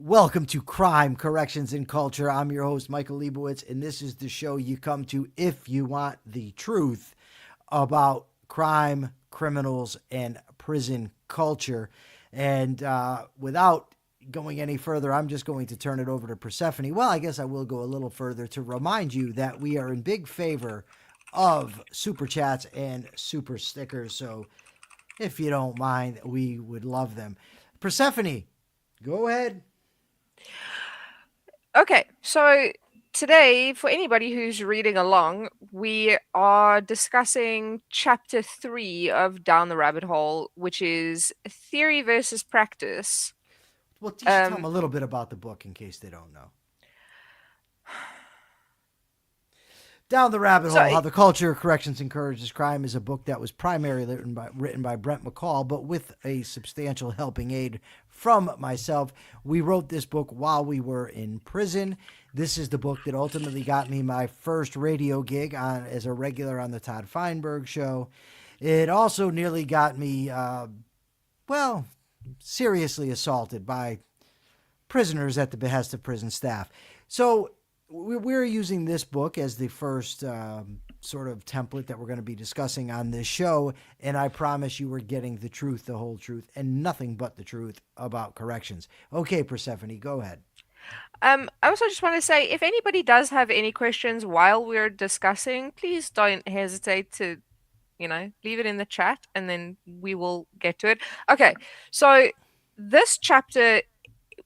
Welcome to Crime, Corrections, and Culture. I'm your host, Michael Liebowitz, and this is the show you come to if you want the truth about crime, criminals, and prison culture. And without going any further, I'm just going to turn it over to Persephone. Well, I guess I will go a little further to remind you that we are in big favor of super chats and super stickers. So if you don't mind, we would love them. Persephone, go ahead. Okay, so today, for anybody who's reading along, we are discussing chapter 3 of Down the Rabbit Hole, which is theory versus practice. Well, you should tell them Um, a little bit about the book in case they don't know. Down the Rabbit so, Hole, How the Culture of Corrections Encourages Crime is a book that was primarily written by Brent McCall, but with a substantial helping aid from myself. We wrote this book while we were in prison. This is the book that ultimately got me my first radio gig as a regular on the Todd Feinberg show. It also nearly got me, seriously assaulted by prisoners at the behest of prison staff. So we're using this book as the first sort of template that we're going to be discussing on this show, and I promise you we're getting the truth, the whole truth, and nothing but the truth about corrections. Okay, Persephone, go ahead. I also just want to say, if anybody does have any questions while we're discussing, please don't hesitate to, leave it in the chat, and then we will get to it. Okay, so this chapter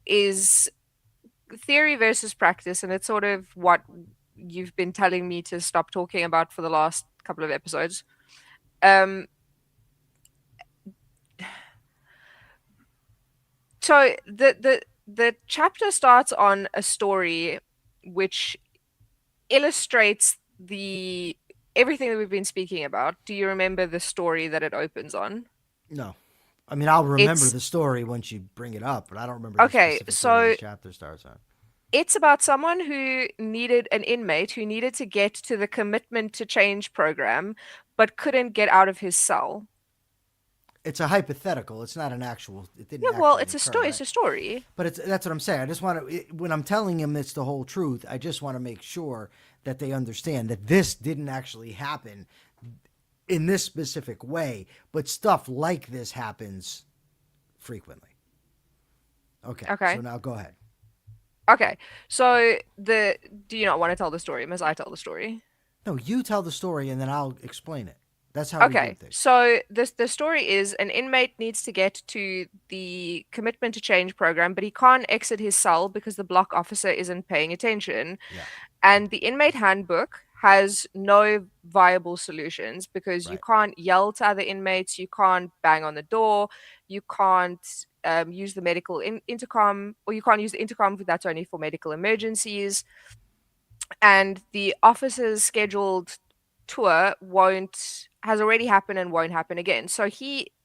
is theory versus practice, and it's sort of what you've been telling me to stop talking about for the last couple of episodes. Um, so the chapter starts on a story which illustrates the everything that we've been speaking about. Do you remember the story that it opens on? No. I mean, I'll remember It's the story once you bring it up, but I don't remember the okay, specific story this so chapter starts on. it's about someone who needed an inmate who needed to get to the commitment to change program but couldn't get out of his cell. It's a hypothetical. It's not an actual. It didn't Yeah, well, actually it's a occur, story. right? It's a story. But that's what I'm saying. I just want to, when I'm telling him it's the whole truth, I just want to make sure that they understand that this didn't actually happen in this specific way, but stuff like this happens frequently. Okay, so Okay. now go ahead. Okay. So do you not want to tell the story? Must I tell the story? No, you tell the story and then I'll explain it. That's how we do Okay. things. So the story is an inmate needs to get to the commitment to change program, but he can't exit his cell because the block officer isn't paying attention. Yeah, And the inmate handbook has no viable solutions because you right. can't yell to other inmates, you can't bang on the door, you can't use the medical intercom, or you can't use the intercom if that's only for medical emergencies. And the officer's scheduled tour won't has already happened and won't happen again. So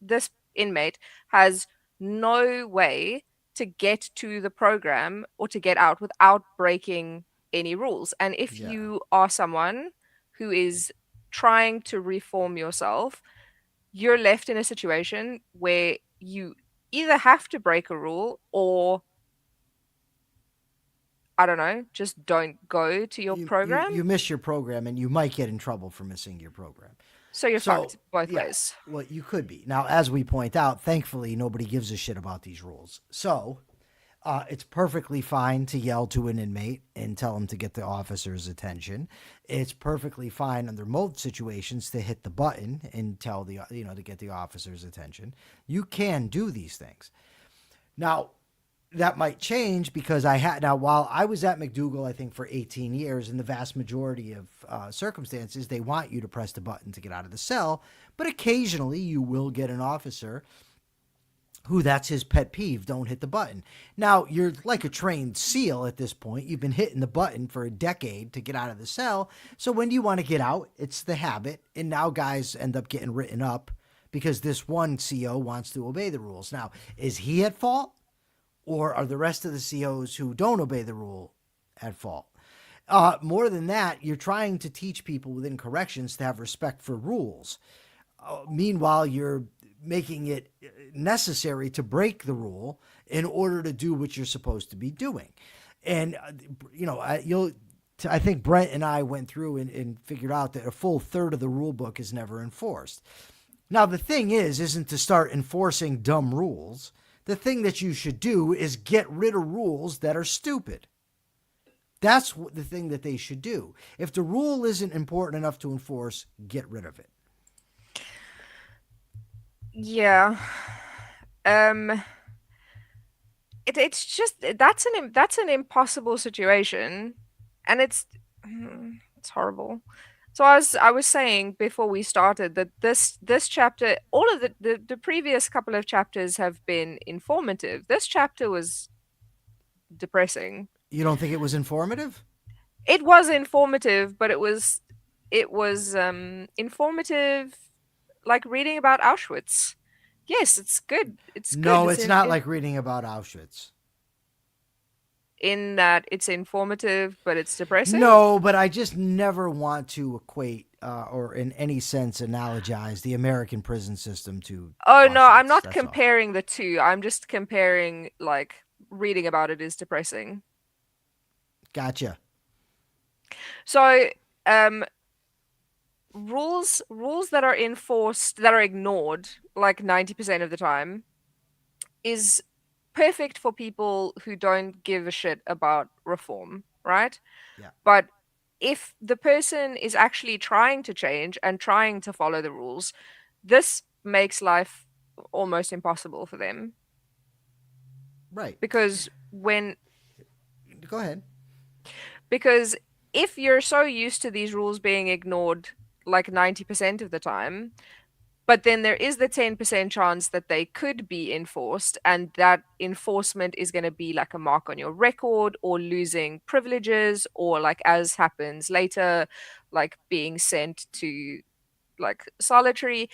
this inmate has no way to get to the program or to get out without breaking any rules. And if Yeah. you are someone who is trying to reform yourself, you're left in a situation where you either have to break a rule or, I don't know, just don't go to your You program. miss your program and you might get in trouble for missing your program. So you're So, fucked both yeah, ways. well, you could be. Now, as we point out, thankfully, nobody gives a shit about these rules. So, it's perfectly fine to yell to an inmate and tell him to get the officer's attention. It's perfectly fine under most situations to hit the button and tell to get the officer's attention. You can do these things. Now, that might change because while I was at McDougal, I think for 18 years, in the vast majority of circumstances, they want you to press the button to get out of the cell, but occasionally you will get an officer who that's his pet peeve, don't hit the button. Now, you're like a trained SEAL at this point. You've been hitting the button for a decade to get out of the cell. So when do you want to get out? It's the habit. And now guys end up getting written up because this one CO wants to obey the rules. Now, is he at fault? Or are the rest of the COs who don't obey the rule at fault? More than that, you're trying to teach people within corrections to have respect for rules. Meanwhile, you're making it necessary to break the rule in order to do what you're supposed to be doing. And, I think Brent and I went through and figured out that a full third of the rule book is never enforced. Now, the thing isn't to start enforcing dumb rules. The thing that you should do is get rid of rules that are stupid. That's the thing that they should do. If the rule isn't important enough to enforce, get rid of it. Yeah. It's just that's an impossible situation, and it's horrible. So I was saying before we started that this chapter, all of the previous couple of chapters have been informative. This chapter was depressing. You don't think it was informative? It was informative, but it was informative like reading about Auschwitz. Yes, it's good. It's good. No, it's not like reading about Auschwitz. In that it's informative, but it's depressing? No, but I just never want to equate or in any sense analogize the American prison system to Oh, no, I'm Auschwitz, not that's comparing the two. I'm just comparing, like, reading about it is depressing. all. Gotcha. So, rules that are enforced, that are ignored, like 90% of the time, is perfect for people who don't give a shit about reform, right? Yeah. But if the person is actually trying to change and trying to follow the rules, this makes life almost impossible for them. Right. Because Go ahead. because if you're so used to these rules being ignored like 90% of the time, but then there is the 10% chance that they could be enforced, and that enforcement is going to be like a mark on your record, or losing privileges, or like as happens later, like being sent to like solitary.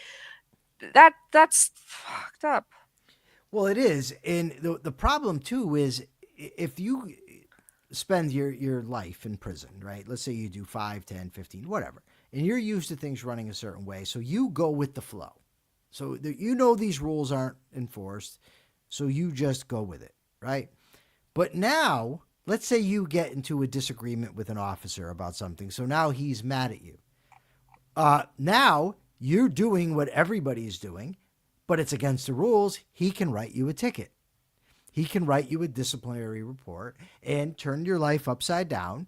That's fucked up. Well, it is. And the problem, too, is if you spend your life in prison, right? Let's say you do 5, 10, 15, whatever, and you're used to things running a certain way. So you go with the flow. So these rules aren't enforced. So you just go with it, right? But now, let's say you get into a disagreement with an officer about something. So now he's mad at you. Now you're doing what everybody's doing, but it's against the rules. He can write you a ticket. He can write you a disciplinary report and turn your life upside down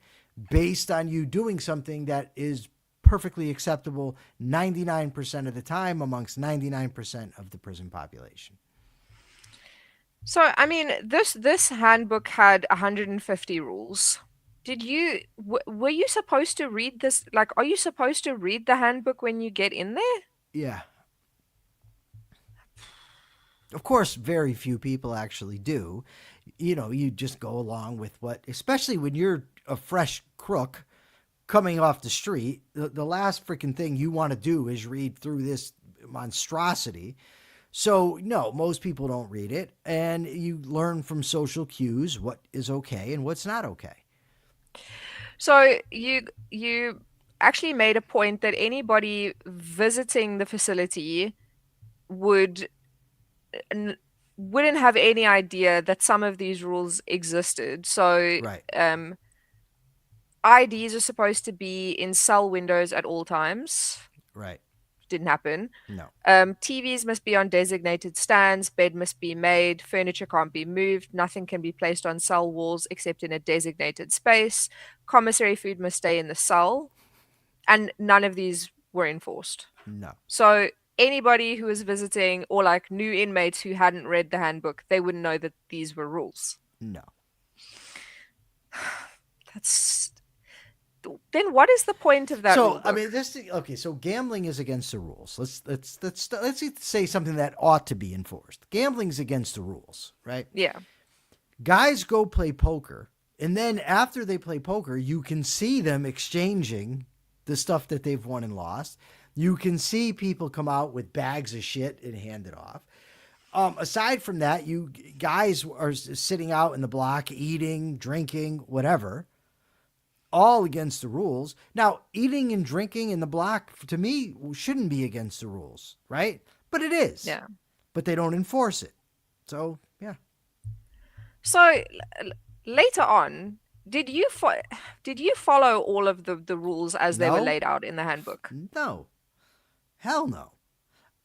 based on you doing something that is perfectly acceptable 99% of the time amongst 99% of the prison population. So, I mean, this handbook had 150 rules. Were you supposed to read this? Like, are you supposed to read the handbook when you get in there? Yeah. Of course, very few people actually do. You just go along with what, especially when you're a fresh crook coming off the street, the last freaking thing you want to do is read through this monstrosity. So, no, most people don't read it, and you learn from social cues what is okay and what's not okay. So you actually made a point that anybody visiting the facility would wouldn't have any idea that some of these rules existed. So Right. IDs are supposed to be in cell windows at all times. Right. Didn't happen. No. TVs must be on designated stands. Bed must be made. Furniture can't be moved. Nothing can be placed on cell walls except in a designated space. Commissary food must stay in the cell. And none of these were enforced. No. So anybody who was visiting, or like new inmates who hadn't read the handbook, they wouldn't know that these were rules. No. Then what is the point of that? So, I mean, okay. So, gambling is against the rules. Let's say something that ought to be enforced. Gambling's against the rules, right? Yeah. Guys go play poker, and then after they play poker, you can see them exchanging the stuff that they've won and lost. You can see people come out with bags of shit and hand it off. Aside from that, you guys are sitting out in the block, eating, drinking, whatever, all against the rules. Now, eating and drinking in the block, to me, shouldn't be against the rules, right? But it is. Yeah. But they don't enforce it. So, yeah. So later on, did you did you follow all of the rules as they were No, laid out in the handbook? no, hell no.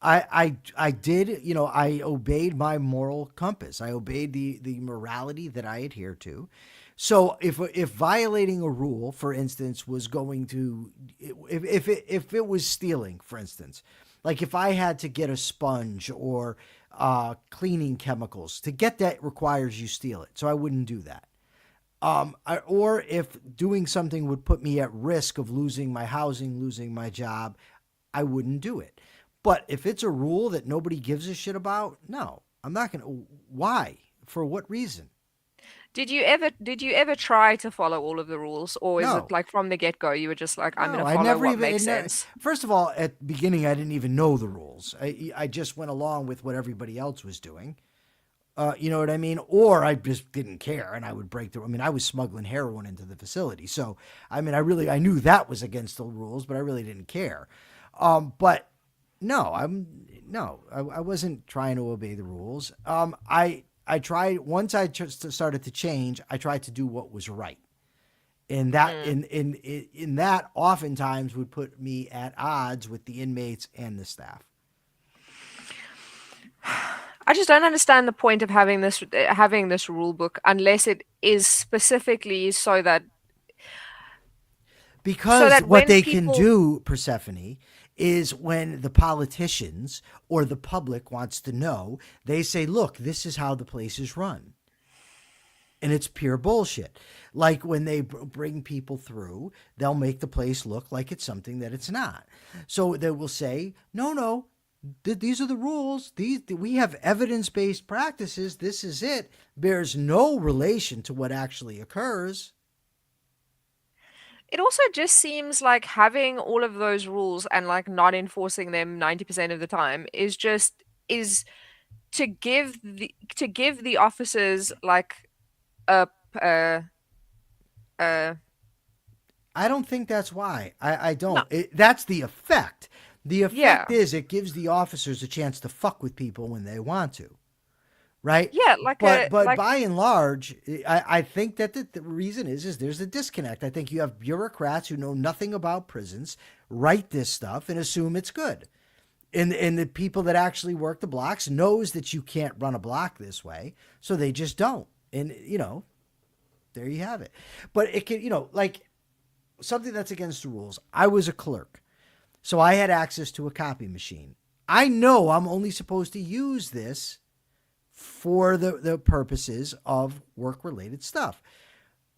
I did, I obeyed my moral compass. I obeyed the morality that I adhere to. So if violating a rule, for instance, was going to, if it was stealing, for instance, like if I had to get a sponge or cleaning chemicals, to get that requires you steal it. So I wouldn't do that. Or if doing something would put me at risk of losing my housing, losing my job, I wouldn't do it. But if it's a rule that nobody gives a shit about, no, I'm not going to. Why? For what reason? Did you ever try to follow all of the rules, or is it No, like from the get-go you were just like, I'm going no, to I follow never what even. makes sense? First of all, at the beginning, I didn't even know the rules. I just went along with what everybody else was doing. You know what I mean? Or I just didn't care and I would break the. I mean, I was smuggling heroin into the facility. So, I mean, I knew that was against the rules, but I really didn't care. But no, I wasn't trying to obey the rules. I tried, once I just started to change, I tried to do what was right. And that, Mm. in that oftentimes would put me at odds with the inmates and the staff. I just don't understand the point of having this rule book unless it is specifically Because so that what when they can people. do, Persephone, is when the politicians or the public wants to know, they say, look, this is how the place is run. And it's pure bullshit. Like when they bring people through, they'll make the place look like it's something that it's not. So they will say, no, no, these are the rules. We have evidence-based practices. This is it. Bears no relation to what actually occurs. It also just seems like having all of those rules and like not enforcing them 90% of the time is to give the officers like a a a I don't think that's why. I no, don't. That's the effect. The yeah. effect is it gives the officers a chance to fuck with people when they want to, right? Yeah, like But a but like by and large, I think that the reason is there's a disconnect. I think you have bureaucrats who know nothing about prisons write this stuff and assume it's good. And the people that actually work the blocks knows that you can't run a block this way, so they just don't. And there you have it. But it can, like something that's against the rules. I was a clerk, so I had access to a copy machine. I know I'm only supposed to use this for the purposes of work related stuff.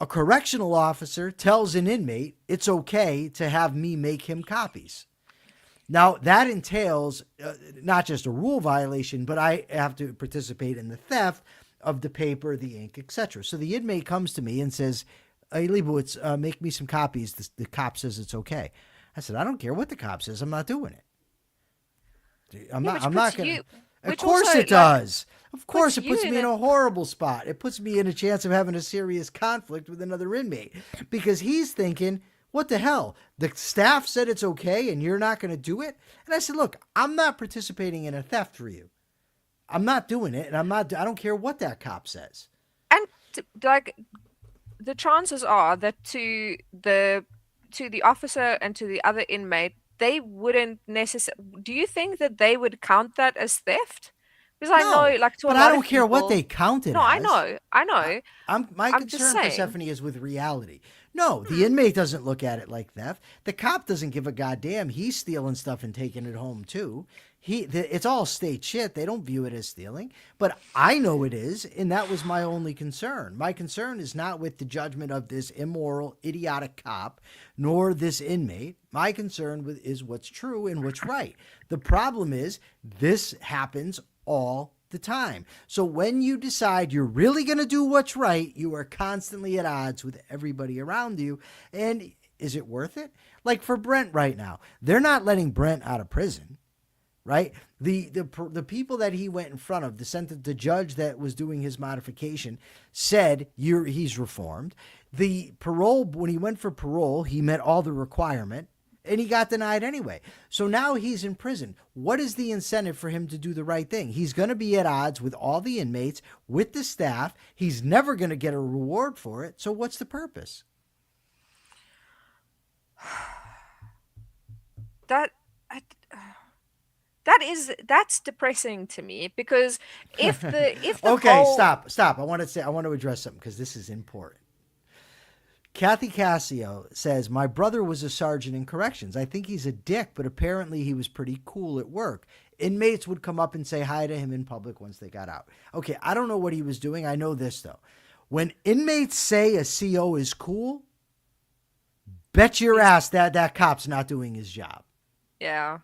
A correctional officer tells an inmate it's okay to have me make him copies. Now, that entails not just a rule violation, but I have to participate in the theft of the paper, the ink, etc. So the inmate comes to me and says, hey, Liebowitz, make me some copies. The cop says it's okay. I said, I don't care what the cop says. I'm not doing it. I'm yeah, not. which I'm not puts gonna. you Of which course also it like does. Of course puts it you puts in me in a a horrible spot. It puts me in a chance of having a serious conflict with another inmate because he's thinking, what the hell? The staff said it's okay and you're not going to do it? And I said, look, I'm not participating in a theft for you. I'm not doing it and I don't care what that cop says. and like the chances are that to the officer and to the other inmate, they wouldn't necessarily. Do you think that they would count that as theft? Because I No, know, like to a but I lot don't of care what people. they count it No, I as. know, I I, know. my I'm just concern, saying. Persephone, is with reality. No, the Hmm. inmate doesn't look at it like theft. The cop doesn't give a goddamn. He's stealing stuff and taking it home too. It's all state shit. They don't view it as stealing, but I know it is, and that was my only concern. My concern is not with the judgment of this immoral, idiotic cop, nor this inmate. My concern is what's true and what's right. The problem is this happens all the time. So when you decide you're really going to do what's right, you are constantly at odds with everybody around you. And is it worth it? Like for Brent right now, they're not letting Brent out of prison, right? The people that he went in front of, the judge that was doing his modification said he's reformed. The parole, when he went for parole, he met all the requirement. And he got denied anyway. So now he's in prison. What is the incentive for him to do the right thing? He's going to be at odds with all the inmates, with the staff. He's never going to get a reward for it. So what's the purpose? That I, that's depressing to me, because if the Okay, goal, stop. I want to address something because this is important. Kathy Cassio says, my brother was a sergeant in corrections. I think he's a dick, but apparently he was pretty cool at work. Inmates would come up and say hi to him in public once they got out. Okay, I don't know what he was doing. I know this, though. When inmates say a CO is cool, bet your ass that cop's not doing his job. yeah,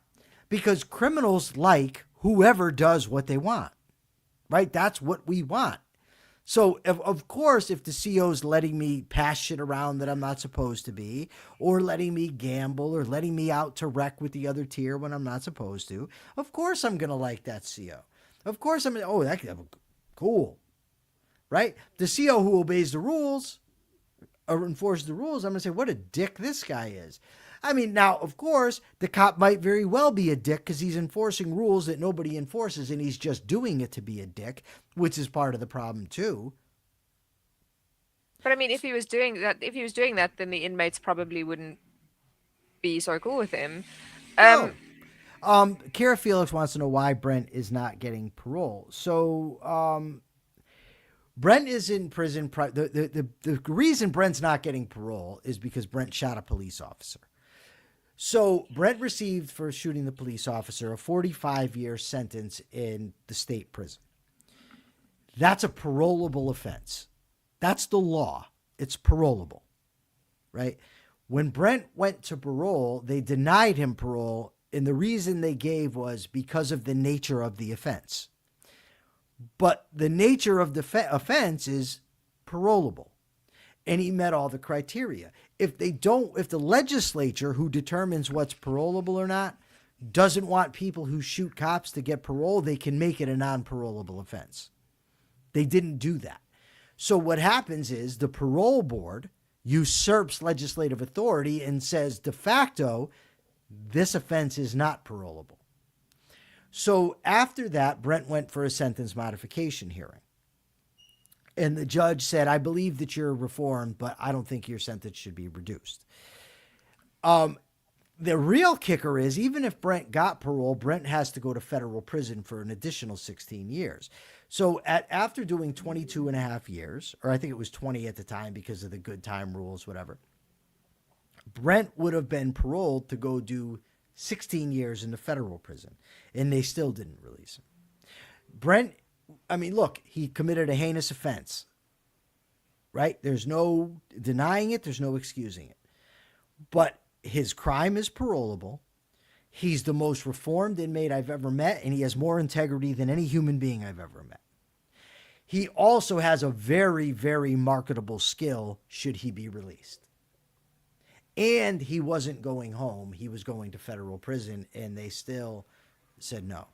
Because criminals like whoever does what they want, right? That's what we want. So, of course, if the CO's letting me pass shit around that I'm not supposed to be, or letting me gamble, or letting me out to wreck with the other tier when I'm not supposed to, of course I'm going to like that CO. Of course I'm going to, that's cool, right? The CO who obeys the rules or enforces the rules, I'm going to say, what a dick this guy is. I mean, now, of course, the cop might very well be a dick because he's enforcing rules that nobody enforces, and he's just doing it to be a dick, which is part of the problem, too. but I mean, if he was doing that, then the inmates probably wouldn't be so cool with him. No. Kara Felix wants to know why Brent is not getting parole. So, Brent is in prison. The reason Brent's not getting parole is because Brent shot a police officer. So Brent received, for shooting the police officer, a 45-year sentence in the state prison. That's a parolable offense. That's the law. It's parolable, right? When Brent went to parole, they denied him parole, and the reason they gave was because of the nature of the offense. But the nature of the offense is parolable. And he met all the criteria. If the legislature, who determines what's parolable or not, doesn't want people who shoot cops to get parole, they can make it a non-parolable offense. They didn't do that. So what happens is the parole board usurps legislative authority and says, de facto, this offense is not parolable. So after that, Brent went for a sentence modification hearing. And the judge said, I believe that you're reformed, but I don't think your sentence should be reduced. The real kicker is, even if Brent got parole, Brent has to go to federal prison for an additional 16 years. So after doing 22 and a half years, or I think it was 20 at the time because of the good time rules, whatever, Brent would have been paroled to go do 16 years in the federal prison, and they still didn't release him. Brent, I mean, look, he committed a heinous offense, right? There's no denying it. There's no excusing it. But his crime is parolable. He's the most reformed inmate I've ever met, and he has more integrity than any human being I've ever met. He also has a very, very marketable skill should he be released. And he wasn't going home. He was going to federal prison, and they still said no.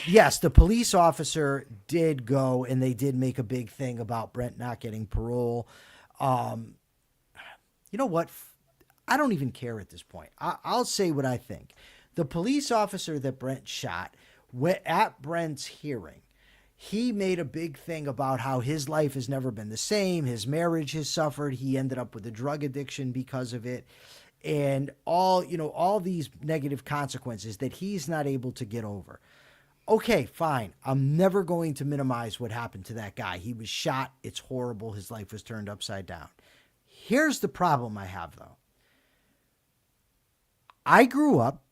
Yes, the police officer did go, and they did make a big thing about Brent not getting parole. You know what? I don't even care at this point. I'll say what I think. The police officer that Brent shot, at Brent's hearing, he made a big thing about how his life has never been the same. His marriage has suffered. He ended up with a drug addiction because of it. And all these negative consequences that he's not able to get over. Okay, fine. I'm never going to minimize what happened to that guy. He was shot. It's horrible. His life was turned upside down. Here's the problem I have, though. I grew up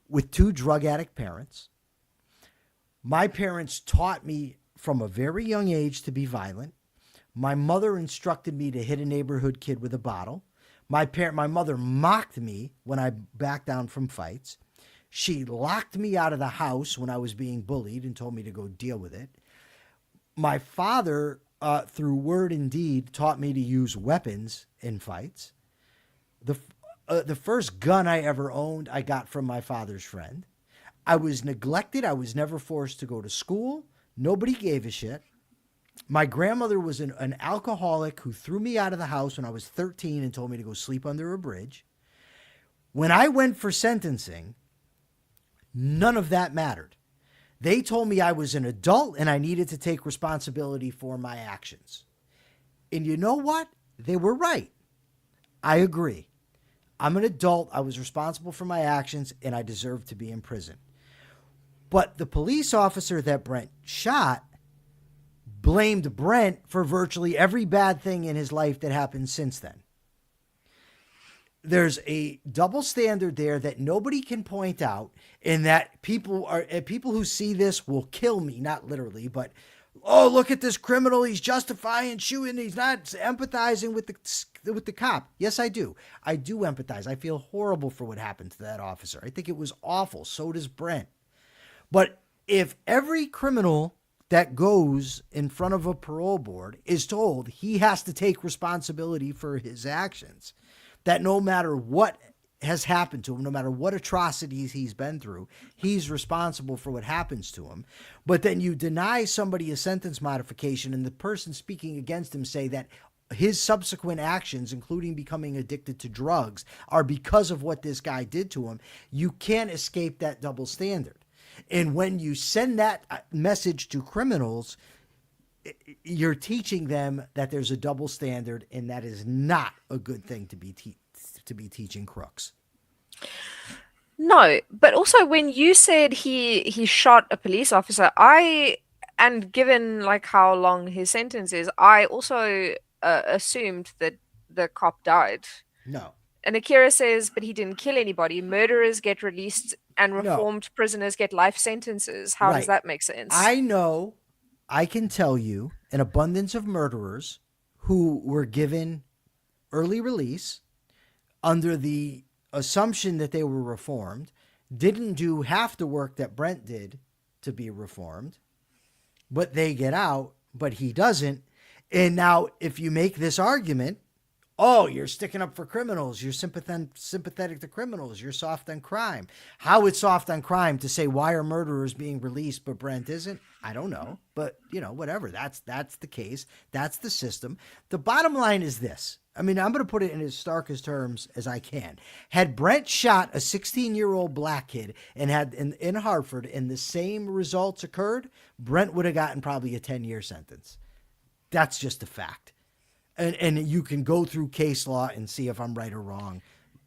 with two drug addict parents. My parents taught me from a very young age to be violent. My mother instructed me to hit a neighborhood kid with a bottle. My mother mocked me when I backed down from fights. She locked me out of the house when I was being bullied and told me to go deal with it. My father, through word and deed, taught me to use weapons in fights. The first gun I ever owned, I got from my father's friend. I was neglected. I was never forced to go to school. Nobody gave a shit. My grandmother was an alcoholic who threw me out of the house when I was 13 and told me to go sleep under a bridge. When I went for sentencing, none of that mattered. They told me I was an adult and I needed to take responsibility for my actions. And you know what? They were right. I agree. I'm an adult. I was responsible for my actions and I deserve to be in prison. But the police officer that Brent shot blamed Brent for virtually every bad thing in his life that happened since then. There's a double standard there that nobody can point out, and that people who see this will kill me, not literally, but oh, look at this criminal, he's justifying shooting, he's not empathizing with the cop. Yes, I do. I do empathize. I feel horrible for what happened to that officer. I think it was awful. So does Brent. But if every criminal that goes in front of a parole board is told he has to take responsibility for his actions, that no matter what has happened to him, no matter what atrocities he's been through, he's responsible for what happens to him. But then you deny somebody a sentence modification, and the person speaking against him say that his subsequent actions, including becoming addicted to drugs, are because of what this guy did to him. You can't escape that double standard. And when you send that message to criminals, you're teaching them that there's a double standard, and that is not a good thing to be teaching crooks. No, but also when you said he shot a police officer, and given like how long his sentence is, I also assumed that the cop died. No. And Akira says, but he didn't kill anybody. Murderers get released and No. reformed prisoners get life sentences. How does Right. that make sense? I know, I can tell you an abundance of murderers who were given early release under the assumption that they were reformed, didn't do half the work that Brent did to be reformed, but they get out, but he doesn't. And now if you make this argument, oh, you're sticking up for criminals, you're sympathetic to criminals, you're soft on crime. How it's soft on crime to say why are murderers being released but Brent isn't? I don't know. But, whatever. That's the case. That's the system. The bottom line is this. I mean, I'm going to put it in as starkest terms as I can. Had Brent shot a 16-year-old black kid and had in Hartford and the same results occurred, Brent would have gotten probably a 10-year sentence. That's just a fact. And you can go through case law and see if I'm right or wrong.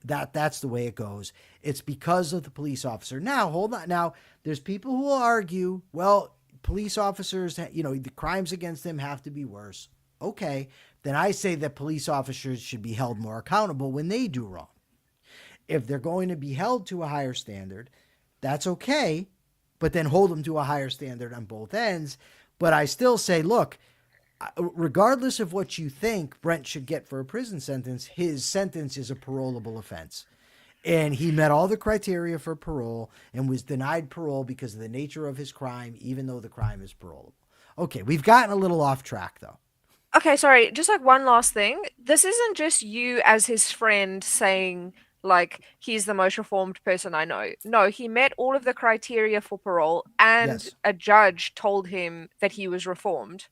That's the way it goes. It's because of the police officer. Now, hold on. Now, there's people who will argue, well, police officers, the crimes against them have to be worse. Okay, then I say that police officers should be held more accountable when they do wrong. If they're going to be held to a higher standard, that's okay, but then hold them to a higher standard on both ends. But I still say, look, regardless of what you think Brent should get for a prison sentence, his sentence is a parolable offense. And he met all the criteria for parole and was denied parole because of the nature of his crime, even though the crime is parolable. Okay, we've gotten a little off track, though. Okay, sorry, just like one last thing. This isn't just you as his friend saying, like, he's the most reformed person I know. No, he met all of the criteria for parole, and Yes. a judge told him that he was reformed,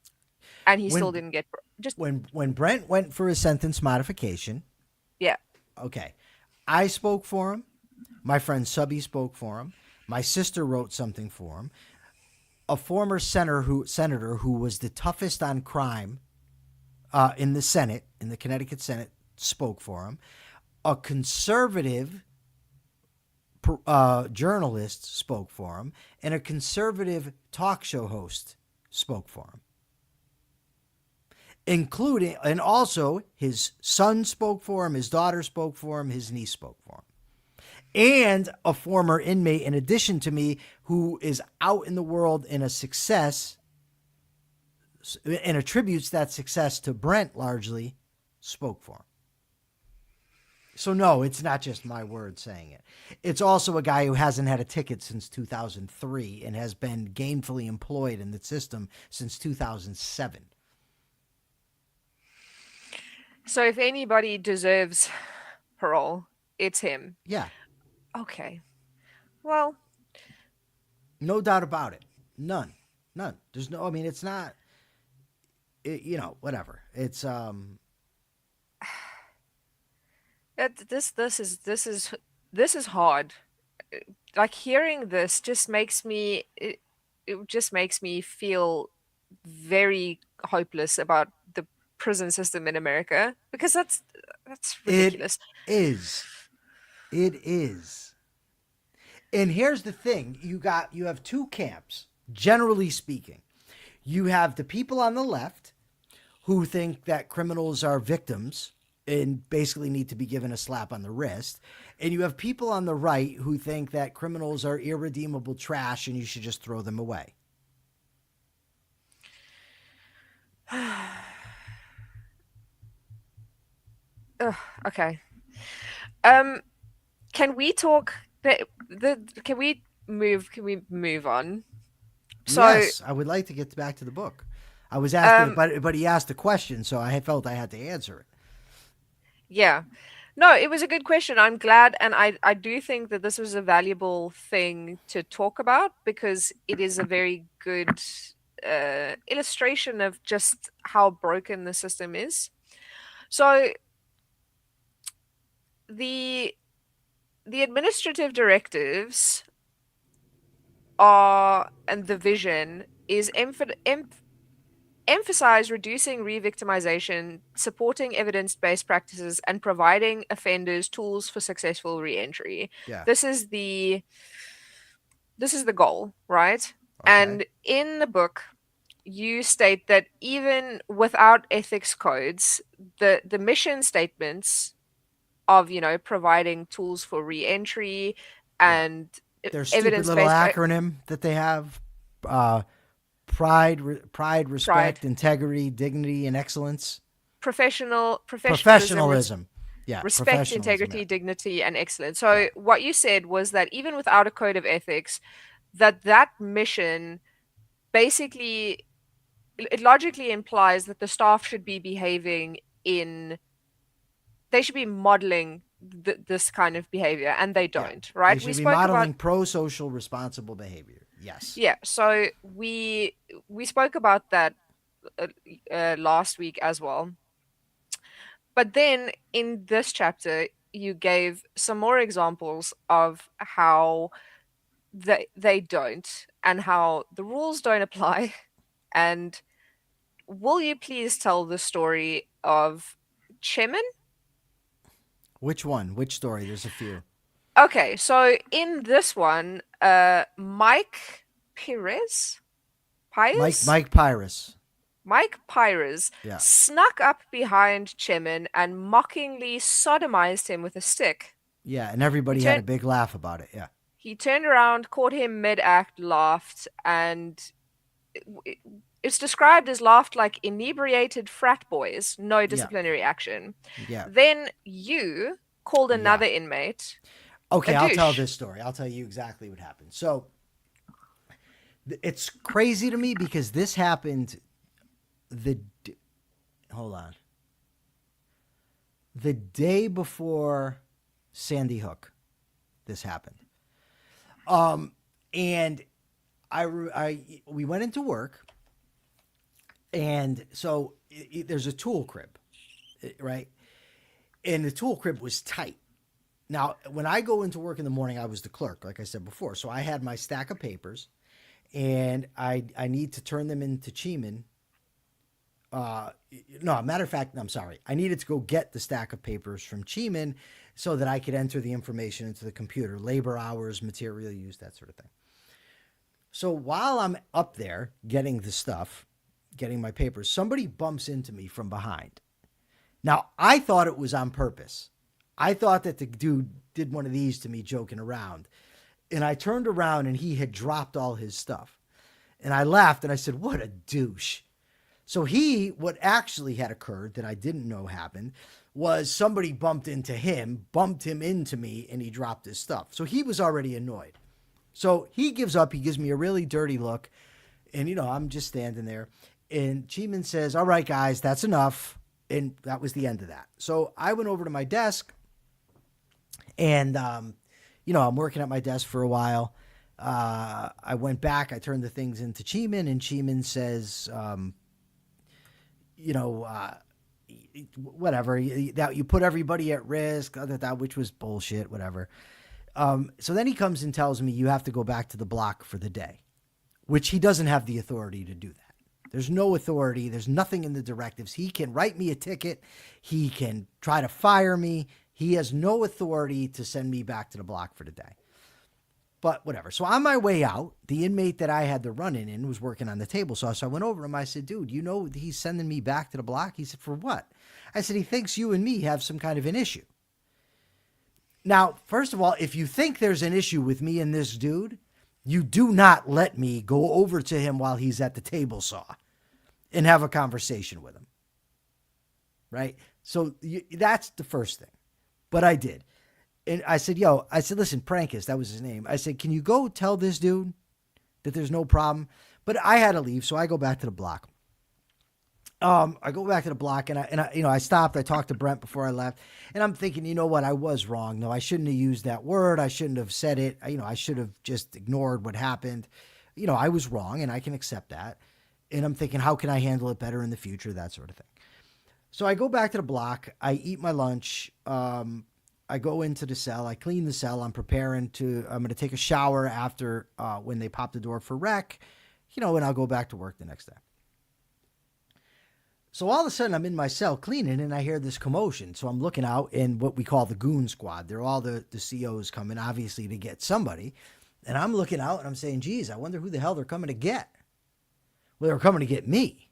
and he still didn't get just when Brent went for his sentence modification. yeah. Okay, I spoke for him. My friend Subby spoke for him. My sister wrote something for him. A former senator who was the toughest on crime in the Senate, in the Connecticut Senate, spoke for him. A conservative journalist spoke for him, and a conservative talk show host spoke for him. Including, and also his son spoke for him, his daughter spoke for him, his niece spoke for him. And a former inmate, in addition to me, who is out in the world in a success and attributes that success to Brent largely, spoke for him. So no, it's not just my word saying it. It's also a guy who hasn't had a ticket since 2003 and has been gainfully employed in the system since 2007. So if anybody deserves parole, it's him. Yeah. Okay. Well, no doubt about it. None. There's no, I mean, it's not, whatever. It's, this is this is hard. Like hearing this just makes me it just makes me feel very hopeless about the prison system in America because that's It ridiculous. is. It is. And here's the thing, you have two camps, generally speaking. You have the people on the left who think that criminals are victims and basically need to be given a slap on the wrist. And you have people on the right who think that criminals are irredeemable trash and you should just throw them away. Ugh, okay. Um, can we talk the can we move on? So, Yes, I would like to get back to the book. I was asking, um, but he asked a question, so I felt I had to answer it. yeah. No, it was a good question. I'm glad, and I do think that this was a valuable thing to talk about because it is a very good illustration of just how broken the system is. So the the administrative directives are and the vision is emphasize reducing re-victimization, supporting evidence-based practices, and providing offenders tools for successful re-entry. Yeah. This is the this is the goal, right? Okay. And in the book, you state that even without ethics codes, the mission statements of providing tools for re-entry Yeah. and Their stupid little evidence-based acronym that they have: uh, pride, pride, respect, integrity, dignity, and excellence. professionalism, Professionalism. Yeah, respect, professionalism. Yeah, integrity, dignity, and excellence. yeah, So what you said was that even without a code of ethics, that mission basically it logically implies that the staff should be behaving in they should be modeling this kind of behavior, and they yeah. don't, They right? We should be spoke about modeling pro-social responsible behavior. Yes. yeah. So we spoke about that uh, last week as well. But then in this chapter, you gave some more examples of how they don't and how the rules don't apply. And will you please tell the story of Chiman? Which one? Which story? There's a few. Okay, so in this one, Mike Pires, Mike Pires, Mike Pyrus. Mike Pires Yeah. snuck up behind Chiman and mockingly sodomized him with a stick. Yeah, and He everybody had a turned big laugh about it. Yeah. he turned around, caught him mid-act, laughed, and it's described as laughed like inebriated frat boys, no Yeah. disciplinary action. Yeah. Then you called Yeah. another inmate a Okay, I'll tell douche. this story. I'll tell you exactly what happened. So, it's crazy to me because this happened the hold on. The day before Sandy Hook, this happened. And we went into work, and so there's a tool crib, right? And the tool crib was tight. Now, when I go into work in the morning, I was the clerk, like I said before. So I had my stack of papers, and I need to turn them into Chiman. No, matter of fact, I'm sorry. I needed to go get the stack of papers from Chiman so that I could enter the information into the computer, labor hours, material use, that sort of thing. So while I'm up there getting the stuff, getting my papers, somebody bumps into me from behind. Now, I thought it was on purpose. I thought that the dude did one of these to me joking around. And I turned around and he had dropped all his stuff. And I laughed and I said, "What a douche." So what actually had occurred that I didn't know happened was somebody bumped into him, bumped him into me, and he dropped his stuff. So he was already annoyed. So he gives up. He gives me a really dirty look. And, I'm just standing there. And Chiman says, "All right, guys, that's enough." And that was the end of that. So I went over to my desk and, I'm working at my desk for a while. I went back. I turned the things into Chiman, and Chiman says, whatever, that you put everybody at risk, that which was bullshit, whatever. So then he comes and tells me you have to go back to the block for the day, which he doesn't have the authority to do that. There's no authority. There's nothing in the directives. He can write me a ticket. He can try to fire me. He has no authority to send me back to the block for the day. But whatever. So on my way out, the inmate that I had the run-in in was working on the table saw. So I went over to him. I said, dude, you know he's sending me back to the block? He said, for what? I said, he thinks you and me have some kind of an issue. Now, first of all, if you think there's an issue with me and this dude, you do not let me go over to him while he's at the table saw and have a conversation with him. Right? So that's the first thing. But I did. And I said, listen, Prankus, that was his name. I said, can you go tell this dude that there's no problem? But I had to leave, so I go back to the block. I go back to the block and I stopped. I talked to Brent before I left, and I'm thinking, you know what? I was wrong. No, I shouldn't have used that word. I shouldn't have said it. I should have just ignored what happened. I was wrong, and I can accept that. And I'm thinking, how can I handle it better in the future? That sort of thing. So I go back to the block. I eat my lunch. I go into the cell. I clean the cell. I'm going to take a shower after when they pop the door for rec, and I'll go back to work the next day. So all of a sudden, I'm in my cell cleaning, and I hear this commotion. So I'm looking out in what we call the goon squad. They're all the COs coming, obviously, to get somebody. And I'm looking out, and I'm saying, geez, I wonder who the hell they're coming to get. Well, they're coming to get me.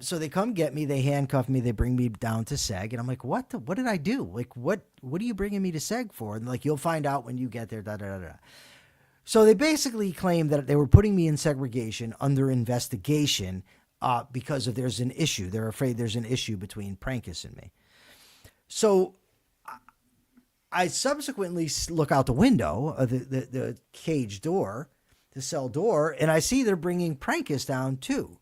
So they come get me. They handcuff me. They bring me down to SEG. And I'm like, what did I do? Like, what are you bringing me to SEG for? And like, you'll find out when you get there, da-da-da-da. So they basically claimed that they were putting me in segregation under investigation because there's an issue. They're afraid there's an issue between Prankus and me. So I subsequently look out the window of the cage door, the cell door, and I see they're bringing Prankus down too.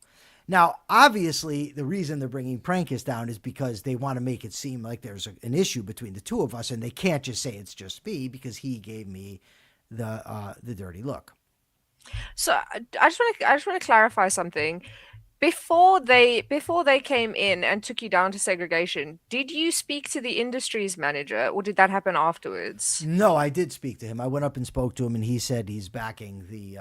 Now, obviously, the reason they're bringing Prankus down is because they want to make it seem like there's an issue between the two of us, and they can't just say it's just me because he gave me the dirty look. So I just want to clarify something. Before they came in and took you down to segregation, did you speak to the industries manager, or did that happen afterwards? No, I did speak to him. I went up and spoke to him, and he said he's backing the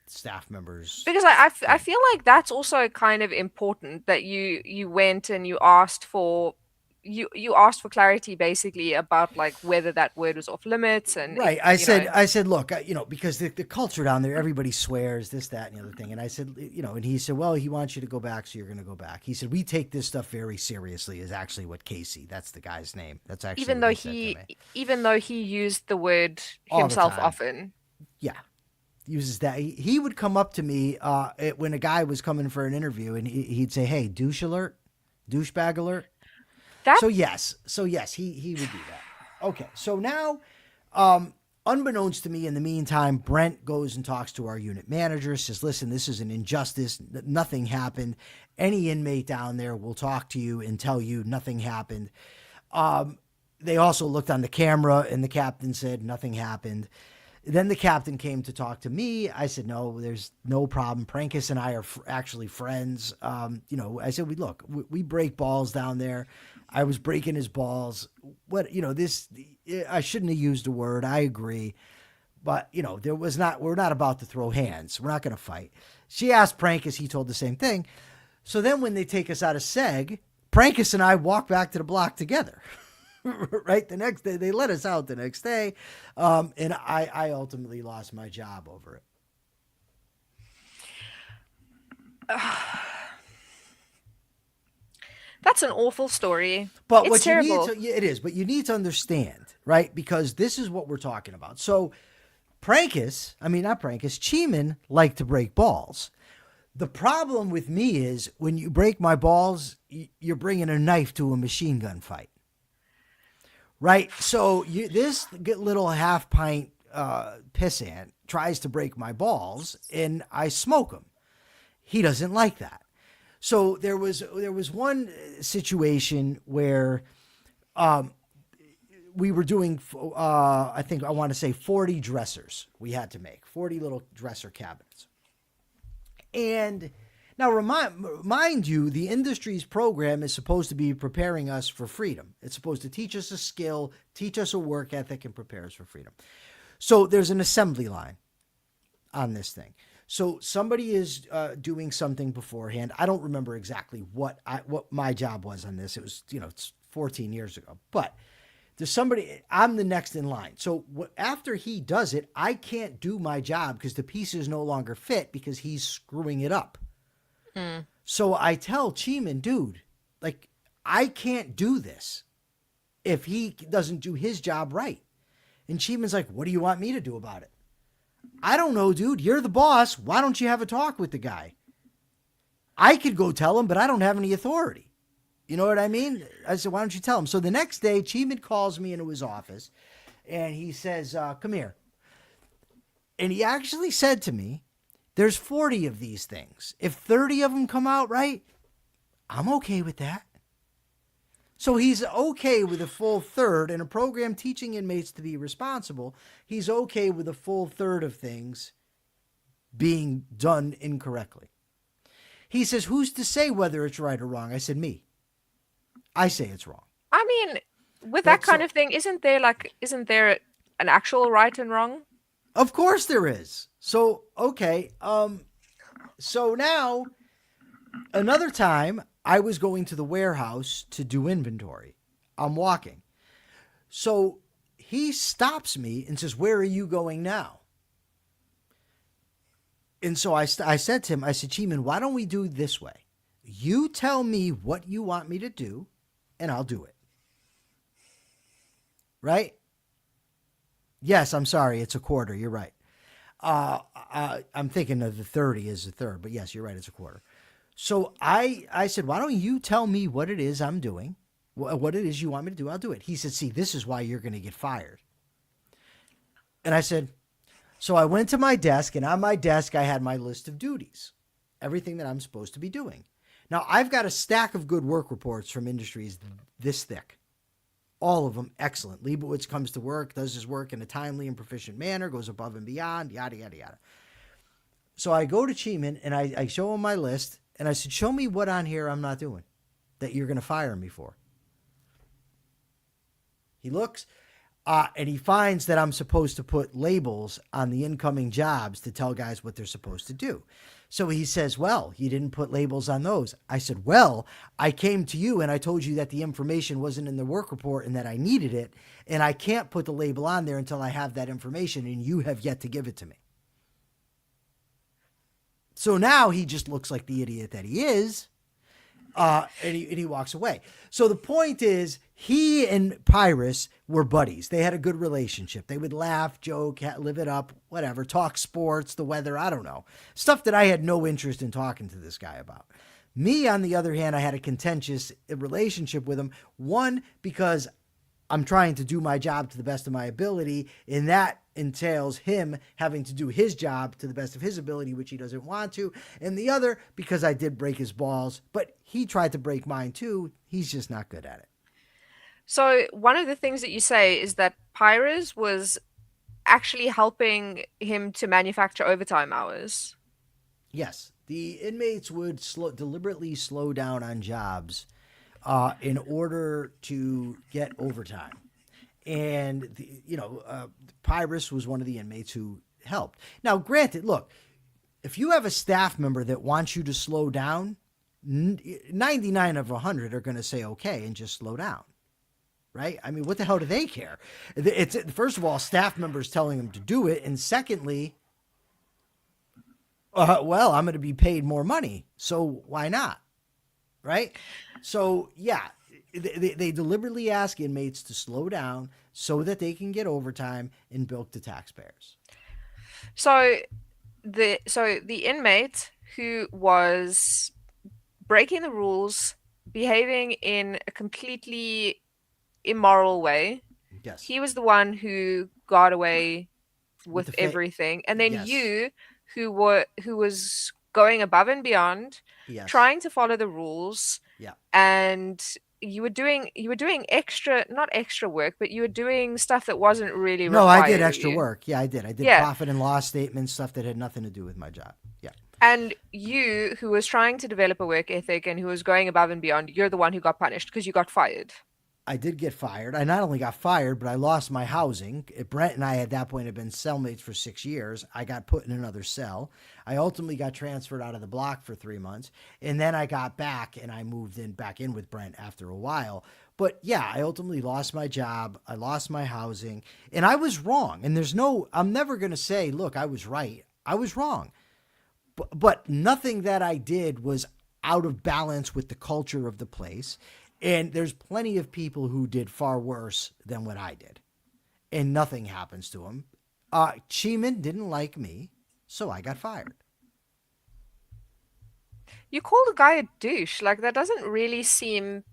staff members. Because I feel like that's also kind of important that you went and you asked for clarity basically about like whether that word was off limits and right. I said, look, because the culture down there, everybody swears this, that, and the other thing. And I said, and he said, well, he wants you to go back, so you're going to go back. He said, we take this stuff very seriously. Is actually what Casey, that's the guy's name. That's actually even though he used the word all himself often. Yeah. Uses that. He would come up to me when a guy was coming for an interview, and he'd say, hey, douche alert, douchebag alert. So yes, he would do that. Okay, so now, unbeknownst to me, in the meantime, Brent goes and talks to our unit manager, says, listen, this is an injustice. Nothing happened. Any inmate down there will talk to you and tell you nothing happened. They also looked on the camera, and the captain said nothing happened. Then the captain came to talk to me. I said, no, there's no problem. Prankus and I are actually friends. I said, we break balls down there. I was breaking his balls. I shouldn't have used the word. I agree. But, we're not about to throw hands. We're not going to fight. She asked Prankus. He told the same thing. So then when they take us out of SEG, Prankus and I walk back to the block together. Right, the next day they let us out the next day, and I ultimately lost my job over it. That's an awful story. But it's terrible. It is, but you need to understand, right? Because this is what we're talking about. So, Chiman liked to break balls. The problem with me is when you break my balls, you're bringing a knife to a machine gun fight. Right, so this little half-pint pissant tries to break my balls, and I smoke him. He doesn't like that. So there was one situation where we were doing, I want to say 40 dressers we had to make, 40 little dresser cabinets. And Now, mind you, the industry's program is supposed to be preparing us for freedom. It's supposed to teach us a skill, teach us a work ethic, and prepare us for freedom. So there's an assembly line on this thing. So somebody is doing something beforehand. I don't remember exactly what my job was on this. It was, it's 14 years ago. But there's somebody, I'm the next in line. So after he does it, I can't do my job because the pieces no longer fit because he's screwing it up. So I tell Chiman, dude, like, I can't do this if he doesn't do his job right. And Chiman's like, what do you want me to do about it? I don't know, dude. You're the boss. Why don't you have a talk with the guy? I could go tell him, but I don't have any authority. You know what I mean? I said, why don't you tell him? So the next day, Chiman calls me into his office, and he says, come here. And he actually said to me, there's 40 of these things. If 30 of them come out right, I'm okay with that. So he's okay with a full third in a program teaching inmates to be responsible. He's okay with a full third of things being done incorrectly. He says, who's to say whether it's right or wrong? I said, me. I say it's wrong. I mean, with that kind of thing, isn't there an actual right and wrong? Of course there is. So, okay. So now, another time, I was going to the warehouse to do inventory. I'm walking. So he stops me and says, where are you going now? And so I said to him, I said, Chiman, why don't we do it this way? You tell me what you want me to do, and I'll do it. Right? Yes, I'm sorry. It's a quarter. You're right. I'm thinking of the 30 as a third, but yes, you're right. It's a quarter. So I said, why don't you tell me what it is I'm doing, what it is you want me to do? I'll do it. He said, see, this is why you're going to get fired. And I said, so I went to my desk, and on my desk, I had my list of duties, everything that I'm supposed to be doing. Now, I've got a stack of good work reports from industries this thick. All of them excellent. Liebowitz comes to work, does his work in a timely and proficient manner, goes above and beyond, yada, yada, yada. So I go to Chiman, and I show him my list, and I said, show me what on here I'm not doing that you're going to fire me for. He looks, and he finds that I'm supposed to put labels on the incoming jobs to tell guys what they're supposed to do. So he says, well, you didn't put labels on those. I said, well, I came to you and I told you that the information wasn't in the work report and that I needed it. And I can't put the label on there until I have that information, and you have yet to give it to me. So now he just looks like the idiot that he is. And he walks away. So the point is, he and Pyrrhus were buddies. They had a good relationship. They would laugh, joke, live it up, whatever, talk sports, the weather, I don't know. Stuff that I had no interest in talking to this guy about. Me, on the other hand, I had a contentious relationship with him. One, because I'm trying to do my job to the best of my ability, and that entails him having to do his job to the best of his ability, which he doesn't want to. And the other, because I did break his balls, but he tried to break mine too. He's just not good at it. So one of the things that you say is that Pyrrhus was actually helping him to manufacture overtime hours. Yes, the inmates would deliberately slow down on jobs in order to get overtime. And, Pyrrhus was one of the inmates who helped. Now, granted, look, if you have a staff member that wants you to slow down, 99 of 100 are going to say okay and just slow down. Right? I mean, what the hell do they care? It's, first of all, staff members telling them to do it. And secondly, well, I'm going to be paid more money, so why not? Right? So, yeah, they deliberately ask inmates to slow down so that they can get overtime and bilk the taxpayers. So the inmate who was breaking the rules, behaving in a completely immoral way, Yes. he was the one who got away with everything. And then Yes. you, who was going above and beyond, Yes. trying to follow the rules, Yeah. and you were doing not extra work, but you were doing stuff that wasn't really required. No, I did extra work. Yeah, I did. I did Yeah. profit and loss statements, stuff that had nothing to do with my job. Yeah. And you, who was trying to develop a work ethic and who was going above and beyond, you're the one who got punished because you got fired. I did get fired. I not only got fired, but I lost my housing. Brent and I at that point had been cellmates for 6 years. I got put in another cell. I ultimately got transferred out of the block for 3 months. And then I got back and I moved in back in with Brent after a while. But yeah, I ultimately lost my job. I lost my housing. And I was wrong. And I'm never going to say, look, I was right. I was wrong. But nothing that I did was out of balance with the culture of the place. And there's plenty of people who did far worse than what I did. And nothing happens to them. Chiman didn't like me, so I got fired. You called a guy a douche. Like, that doesn't really seem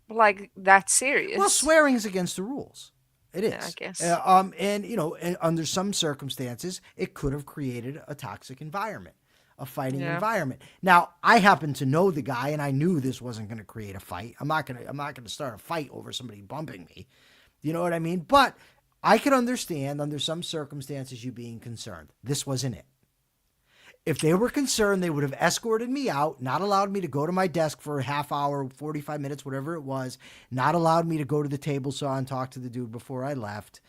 like that Well, serious. swearing's against the rules. It Yeah, I is. guess. And under some circumstances, it could have created a toxic environment, a fighting Yeah. environment. Now, I happen to know the guy, and I knew this wasn't going to create a fight. I'm not going to start a fight over somebody bumping me. You know what I mean? But I could understand under some circumstances you being concerned. This wasn't it. If they were concerned, they would have escorted me out, not allowed me to go to my desk for a half hour, 45 minutes, whatever it was, not allowed me to go to the table saw and talk to the dude before I left.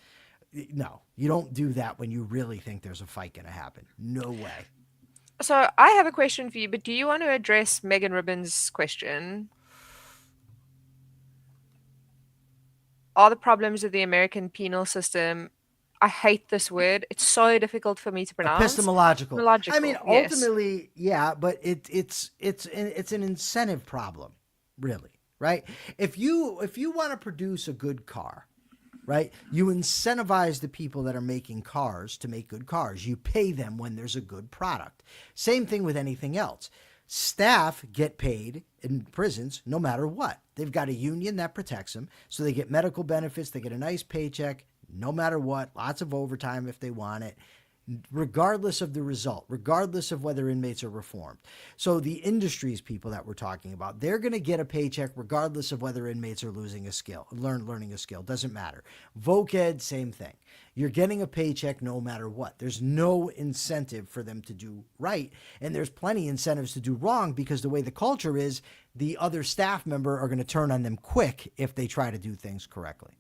No, you don't do that when you really think there's a fight going to happen. No way. So I have a question for you, but do you want to address Megan Ribbon's question? Are the problems of the American penal system? I hate this word. It's so difficult for me to pronounce. Epistemological. I mean, Epistemological, yes. ultimately, yeah, but it's an incentive problem, really, right? If you want to produce a good car, right, you incentivize the people that are making cars to make good cars. You pay them when there's a good product. Same thing with anything else. Staff get paid in prisons no matter what. They've got a union that protects them, so they get medical benefits, they get a nice paycheck no matter what, lots of overtime if they want it, regardless of the result, regardless of whether inmates are reformed. So the industries people that we're talking about, they're going to get a paycheck regardless of whether inmates are losing a skill, learning a skill, doesn't matter. Voc-Ed, same thing. You're getting a paycheck no matter what. There's no incentive for them to do right, and there's plenty incentives to do wrong because the way the culture is, the other staff member are going to turn on them quick if they try to do things correctly.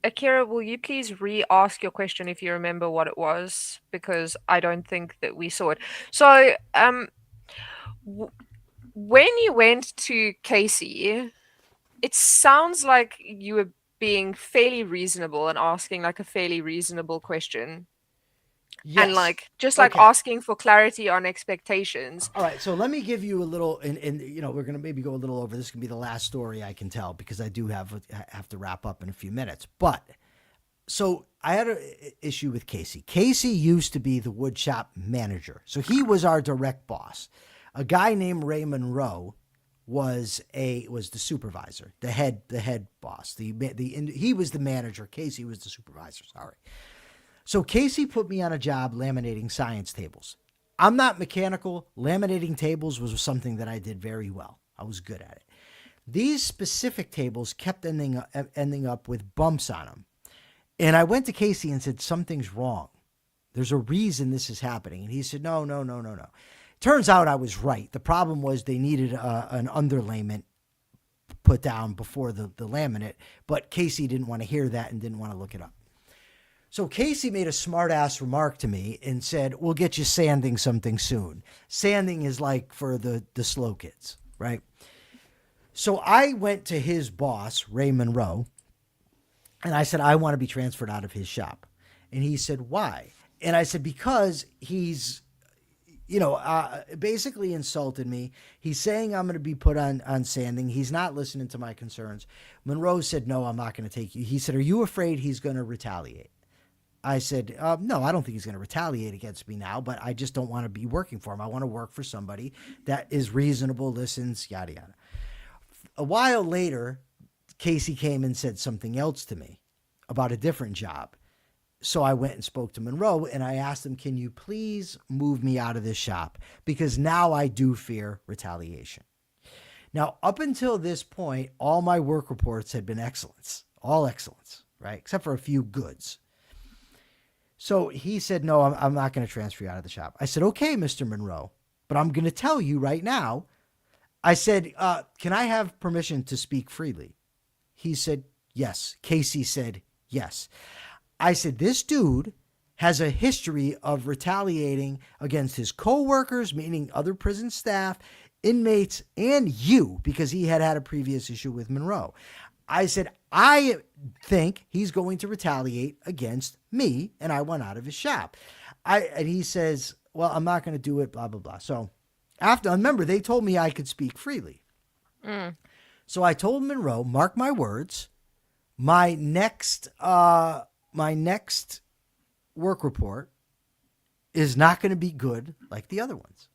Akira, will you please re-ask your question if you remember what it was? Because I don't think that we saw it. So, w when you went to Casey, it sounds like you were being fairly reasonable and asking like a fairly reasonable question. And Yes. like just like Okay. asking for clarity on expectations. All right, so let me give you a little, and we're gonna maybe go a little over. This can be the last story I can tell because I do have to wrap up in a few minutes. But so I had an issue with Casey. Casey used to be the woodshop manager, so he was our direct boss. A guy named Ray Monroe was the supervisor, the head boss. He was the manager. Casey was the supervisor. Sorry. So Casey put me on a job laminating science tables. I'm not mechanical. Laminating tables was something that I did very well. I was good at it. These specific tables kept ending up with bumps on them. And I went to Casey and said, something's wrong. There's a reason this is happening. And he said, no, no, no, no, no. Turns out I was right. The problem was they needed an underlayment put down before the laminate, but Casey didn't want to hear that and didn't want to look it up. So Casey made a smart-ass remark to me and said, we'll get you sanding something soon. Sanding is like for the slow kids, right? So I went to his boss, Ray Monroe, and I said, I want to be transferred out of his shop. And he said, why? And I said, because he's, basically insulted me. He's saying I'm going to be put on sanding. He's not listening to my concerns. Monroe said, no, I'm not going to take you. He said, are you afraid he's going to retaliate? I said, no, I don't think he's going to retaliate against me now, but I just don't want to be working for him. I want to work for somebody that is reasonable, listens, yada, yada. A while later, Casey came and said something else to me about a different job. So I went and spoke to Monroe and I asked him, can you please move me out of this shop? Because now I do fear retaliation. Now, up until this point, all my work reports had been excellence, all excellence, right? Except for a few goods. So he said, no, I'm not going to transfer you out of the shop. I said, okay, Mr. Monroe, but I'm going to tell you right now. I said, can I have permission to speak freely? He said, yes. Casey said, yes. I said, this dude has a history of retaliating against his coworkers, meaning other prison staff, inmates, and you, because he had had a previous issue with Monroe. I said, I think he's going to retaliate against me, and I went out of his shop. And he says, well, I'm not going to do it, blah, blah, blah. So after, remember, they told me I could speak freely. Mm. So I told Monroe, mark my words, my next work report is not going to be good like the other ones.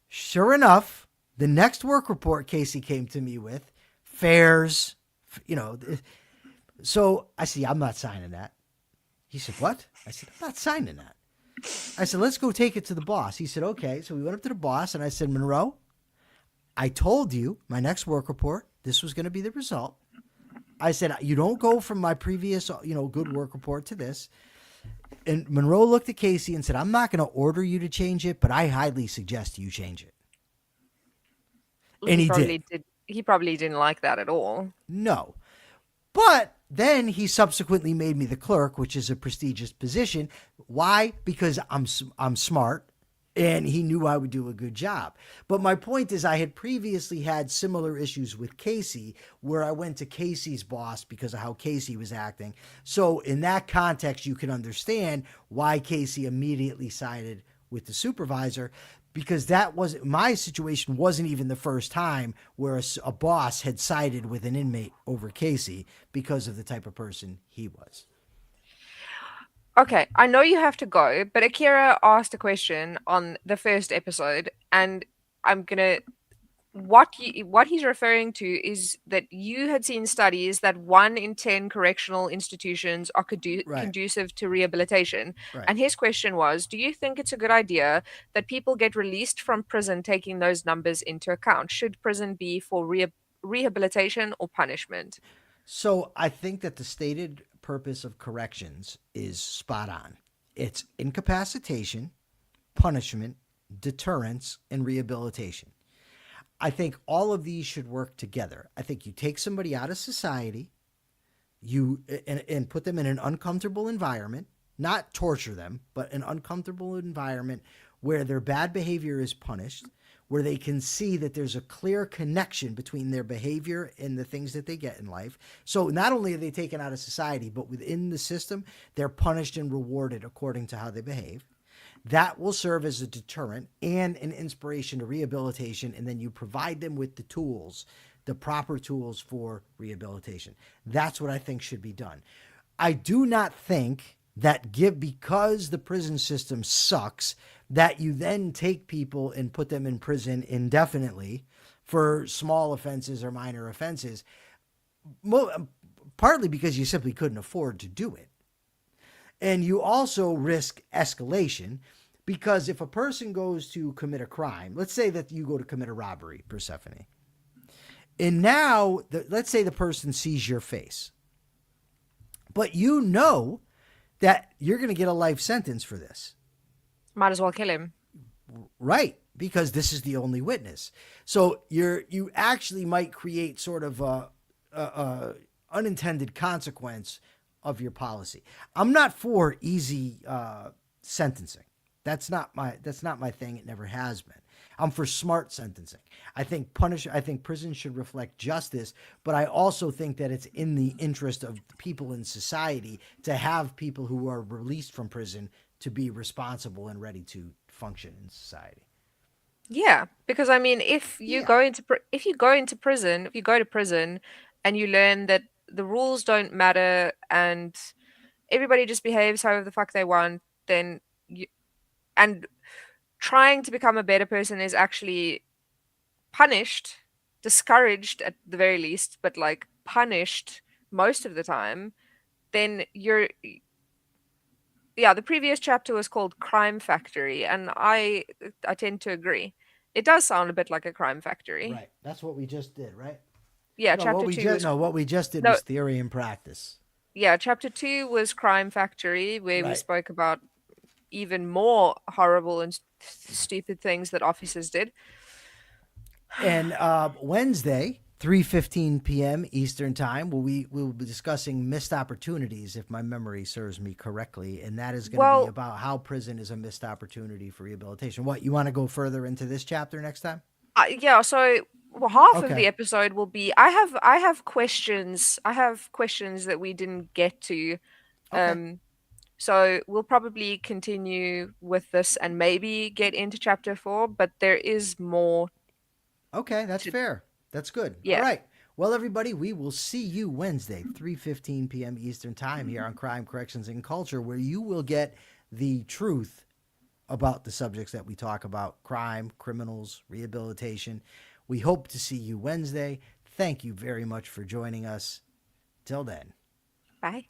Sure enough, the next work report Casey came to me with, fares, you know. So I said, I'm not signing that. He said, what? I said, I'm not signing that. I said, let's go take it to the boss. He said, okay. So we went up to the boss and I said, Monroe, I told you my next work report, this was going to be the result. I said, you don't go from my previous, good work report to this. And Monroe looked at Casey and said, I'm not going to order you to change it, but I highly suggest you change it. And he did. He probably didn't like that at all. No. But then he subsequently made me the clerk, which is a prestigious position. Why? Because I'm smart and he knew I would do a good job. But my point is I had previously had similar issues with Casey where I went to Casey's boss because of how Casey was acting. So in that context, you can understand why Casey immediately sided with the supervisor, because that was my situation. Wasn't even the first time where a boss had sided with an inmate over Casey because of the type of person he was. Okay, I know you have to go, but Akira asked a question on the first episode, and I'm gonna what he's referring to is that you had seen studies that 1 in 10 correctional institutions are Right, conducive to rehabilitation. right. And his question was, do you think it's a good idea that people get released from prison taking those numbers into account? Should prison be for rehabilitation or punishment? So I think that the stated purpose of corrections is spot on. It's incapacitation, punishment, deterrence, and rehabilitation. I think all of these should work together. I think you take somebody out of society, and put them in an uncomfortable environment, not torture them, but an uncomfortable environment where their bad behavior is punished, where they can see that there's a clear connection between their behavior and the things that they get in life. So not only are they taken out of society, but within the system, they're punished and rewarded according to how they behave. That will serve as a deterrent and an inspiration to rehabilitation, and then you provide them with the tools, the proper tools for rehabilitation. That's what I think should be done. I do not think that because the prison system sucks, that you then take people and put them in prison indefinitely for small offenses or minor offenses, partly because you simply couldn't afford to do it. And you also risk escalation because if a person goes to commit a crime, let's say that you go to commit a robbery, Persephone, and now let's say the person sees your face, but you know that you're going to get a life sentence for this. Might as well kill him. Right, because this is the only witness. So you actually might create sort of a unintended consequence of your policy. I'm not for easy sentencing. That's not my thing. It never has been. I'm for smart sentencing. I think prison should reflect justice, but I also think that it's in the interest of people in society to have people who are released from prison to be responsible and ready to function in society. Yeah, because I mean, if you Yeah. go into if you go into prison, if you go to prison and you learn that the rules don't matter and everybody just behaves however the fuck they want, then you and trying to become a better person is actually punished, discouraged at the very least, but like punished most of the time, then the previous chapter was called Crime Factory, and I tend to agree. It does sound a bit like a crime factory. Right. That's what we just did, right? Yeah, No, what chapter we 2 just was no, what we just did no was theory and practice. yeah, chapter 2 was Crime Factory, where we Right. spoke about even more horrible and stupid things that officers did. And Wednesday, 3:15 p.m. Eastern Time, we will be discussing missed opportunities, if my memory serves me correctly, and that is going to be Well, about how prison is a missed opportunity for rehabilitation. What, you want to go further into this chapter next time? yeah, so well, half of Okay. the episode will be I have questions. I have questions that we didn't get to. Okay. Um so we'll probably continue with this and maybe get into chapter 4, but there is more Okay, that's to fair. That's good. All yeah. right. Well, everybody, we will see you Wednesday, 3:15 p.m. Eastern Time here on Crime, Corrections, and Culture, where you will get the truth about the subjects that we talk about: crime, criminals, rehabilitation. We hope to see you Wednesday. Thank you very much for joining us. Till then. Bye.